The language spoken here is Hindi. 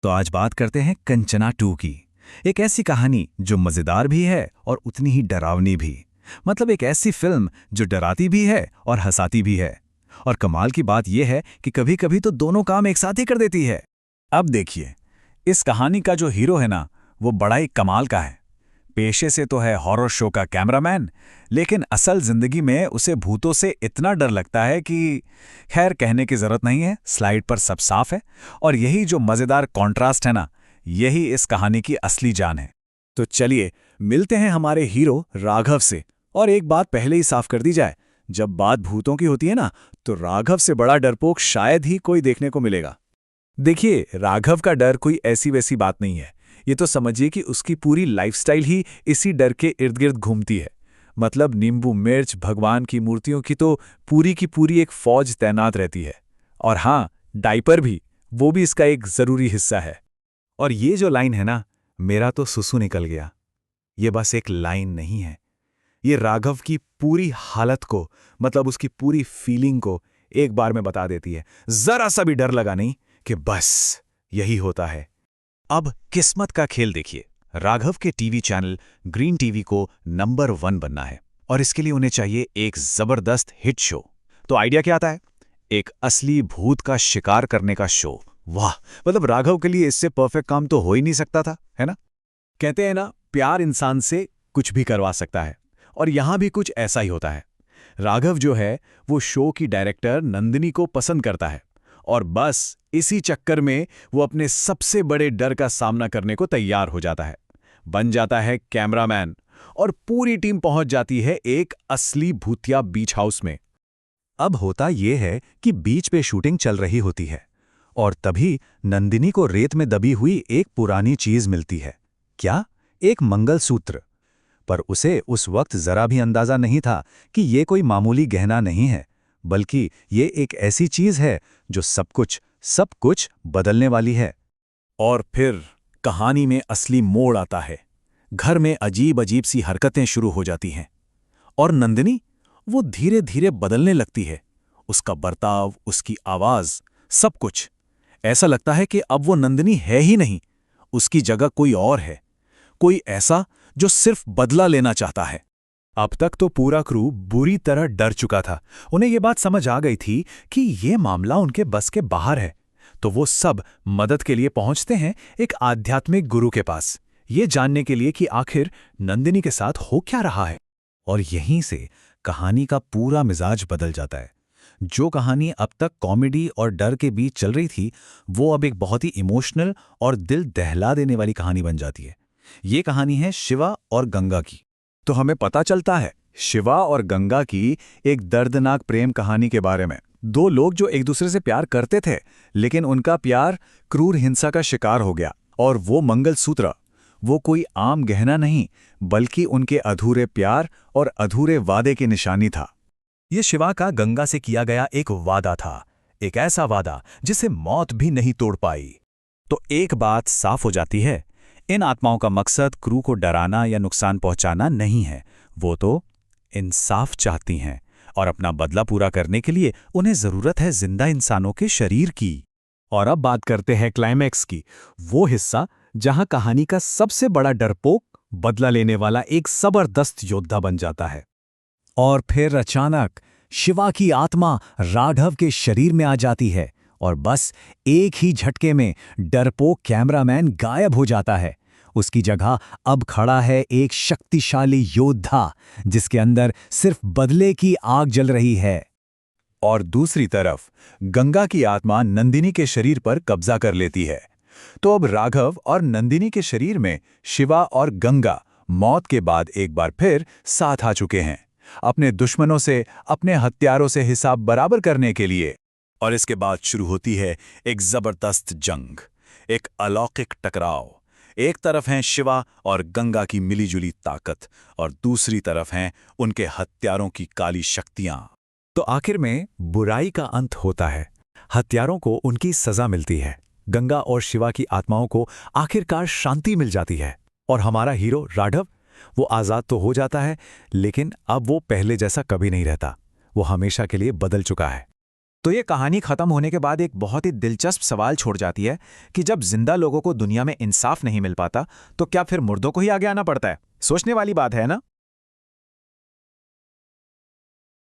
तो आज बात करते हैं कंचना 2 की। एक ऐसी कहानी जो मजेदार भी है और उतनी ही डरावनी भी। मतलब एक ऐसी फिल्म जो डराती भी है और हंसाती भी है। और कमाल की बात यह है कि कभी कभी तो दोनों काम एक साथ ही कर देती है। अब देखिए, इस कहानी का जो हीरो है ना, वो बड़ा ही कमाल का है। पेशे से तो है हॉरर शो का कैमरामैन, लेकिन असल जिंदगी में उसे भूतों से इतना डर लगता है कि खैर कहने की जरूरत नहीं है, स्लाइड पर सब साफ है। और यही जो मजेदार कॉन्ट्रास्ट है ना, यही इस कहानी की असली जान है। तो चलिए मिलते हैं हमारे हीरो राघव से। और एक बात पहले ही साफ कर दी जाए, जब बात भूतों की होती है ना, तो राघव से बड़ा डरपोक शायद ही कोई देखने को मिलेगा। देखिए, राघव का डर कोई ऐसी वैसी बात नहीं है। ये तो समझिए कि उसकी पूरी लाइफस्टाइल ही इसी डर के इर्द गिर्द घूमती है। मतलब नींबू मिर्च, भगवान की मूर्तियों की तो पूरी की पूरी एक फौज तैनात रहती है। और हाँ, डायपर भी, वो भी इसका एक जरूरी हिस्सा है। और ये जो लाइन है ना, मेरा तो सुसु निकल गया, ये बस एक लाइन नहीं है। ये राघव की पूरी हालत को, मतलब उसकी पूरी फीलिंग को एक बार में बता देती है। जरा सा भी डर लगा नहीं कि बस यही होता है। अब किस्मत का खेल देखिए। राघव के टीवी चैनल ग्रीन टीवी को नंबर 1 बनना है, और इसके लिए उन्हें चाहिए एक जबरदस्त हिट शो। तो आइडिया क्या आता है? एक असली भूत का शिकार करने का शो। वाह, मतलब राघव के लिए इससे परफेक्ट काम तो हो ही नहीं सकता था, है ना? कहते हैं ना, प्यार इंसान से कुछ भी करवा सकता है। और यहां भी कुछ ऐसा ही होता है। राघव जो है, वो शो की डायरेक्टर नंदिनी को पसंद करता है, और बस इसी चक्कर में वो अपने सबसे बड़े डर का सामना करने को तैयार हो जाता है। बन जाता है कैमरामैन, और पूरी टीम पहुंच जाती है एक असली भूतिया बीच हाउस में। अब होता ये है कि बीच पे शूटिंग चल रही होती है, और तभी नंदिनी को रेत में दबी हुई एक पुरानी चीज मिलती है। क्या? एक मंगलसूत्र। पर उसे उस वक्त जरा भी अंदाजा नहीं था कि ये कोई मामूली गहना नहीं है, बल्कि ये एक ऐसी चीज है जो सब कुछ बदलने वाली है। और फिर कहानी में असली मोड़ आता है। घर में अजीब अजीब सी हरकतें शुरू हो जाती हैं, और नंदिनी, वो धीरे धीरे बदलने लगती है। उसका बर्ताव, उसकी आवाज, सब कुछ। ऐसा लगता है कि अब वो नंदिनी है ही नहीं, उसकी जगह कोई और है। कोई ऐसा जो सिर्फ बदला लेना चाहता है। अब तक तो पूरा क्रू बुरी तरह डर चुका था। उन्हें यह बात समझ आ गई थी कि यह मामला उनके बस के बाहर है। तो वो सब मदद के लिए पहुंचते हैं एक आध्यात्मिक गुरु के पास, ये जानने के लिए कि आखिर नंदिनी के साथ हो क्या रहा है। और यहीं से कहानी का पूरा मिजाज बदल जाता है। जो कहानी अब तक कॉमेडी और डर के बीच चल रही थी, वो अब एक बहुत ही इमोशनल और दिल दहला देने वाली कहानी बन जाती है। ये कहानी है शिवा और गंगा की। तो हमें पता चलता है शिवा और गंगा की एक दर्दनाक प्रेम कहानी के बारे में। दो लोग जो एक दूसरे से प्यार करते थे, लेकिन उनका प्यार क्रूर हिंसा का शिकार हो गया। और वो मंगलसूत्र, वो कोई आम गहना नहीं, बल्कि उनके अधूरे प्यार और अधूरे वादे की निशानी था। ये शिवा का गंगा से किया गया एक वादा था, एक ऐसा वादा जिसे मौत भी नहीं तोड़ पाई। तो एक बात साफ हो जाती है, इन आत्माओं का मकसद क्रू को डराना या नुकसान पहुंचाना नहीं है। वो तो इंसाफ चाहती हैं, और अपना बदला पूरा करने के लिए उन्हें जरूरत है जिंदा इंसानों के शरीर की। और अब बात करते हैं क्लाइमैक्स की, वो हिस्सा जहां कहानी का सबसे बड़ा डरपोक बदला लेने वाला एक जबरदस्त योद्धा बन जाता है। और फिर अचानक शिवा की आत्मा राघव के शरीर में आ जाती है, और बस एक ही झटके में डरपोक कैमरामैन गायब हो जाता है। उसकी जगह अब खड़ा है एक शक्तिशाली योद्धा, जिसके अंदर सिर्फ बदले की आग जल रही है। और दूसरी तरफ गंगा की आत्मा नंदिनी के शरीर पर कब्जा कर लेती है। तो अब राघव और नंदिनी के शरीर में शिवा और गंगा मौत के बाद एक बार फिर साथ आ चुके हैं, अपने दुश्मनों से, अपने हत्यारों से हिसाब बराबर करने के लिए। और इसके बाद शुरू होती है एक जबरदस्त जंग, एक अलौकिक टकराव। एक तरफ हैं शिवा और गंगा की मिलीजुली ताकत, और दूसरी तरफ हैं उनके हत्यारों की काली शक्तियां। तो आखिर में बुराई का अंत होता है, हत्यारों को उनकी सजा मिलती है, गंगा और शिवा की आत्माओं को आखिरकार शांति मिल जाती है। और हमारा हीरो राघव, वो आजाद तो हो जाता है, लेकिन अब वो पहले जैसा कभी नहीं रहता। वो हमेशा के लिए बदल चुका है। तो ये कहानी खत्म होने के बाद एक बहुत ही दिलचस्प सवाल छोड़ जाती है कि जब जिंदा लोगों को दुनिया में इंसाफ नहीं मिल पाता तो क्या फिर मुर्दों को ही आगे आना पड़ता है? सोचने वाली बात है ना।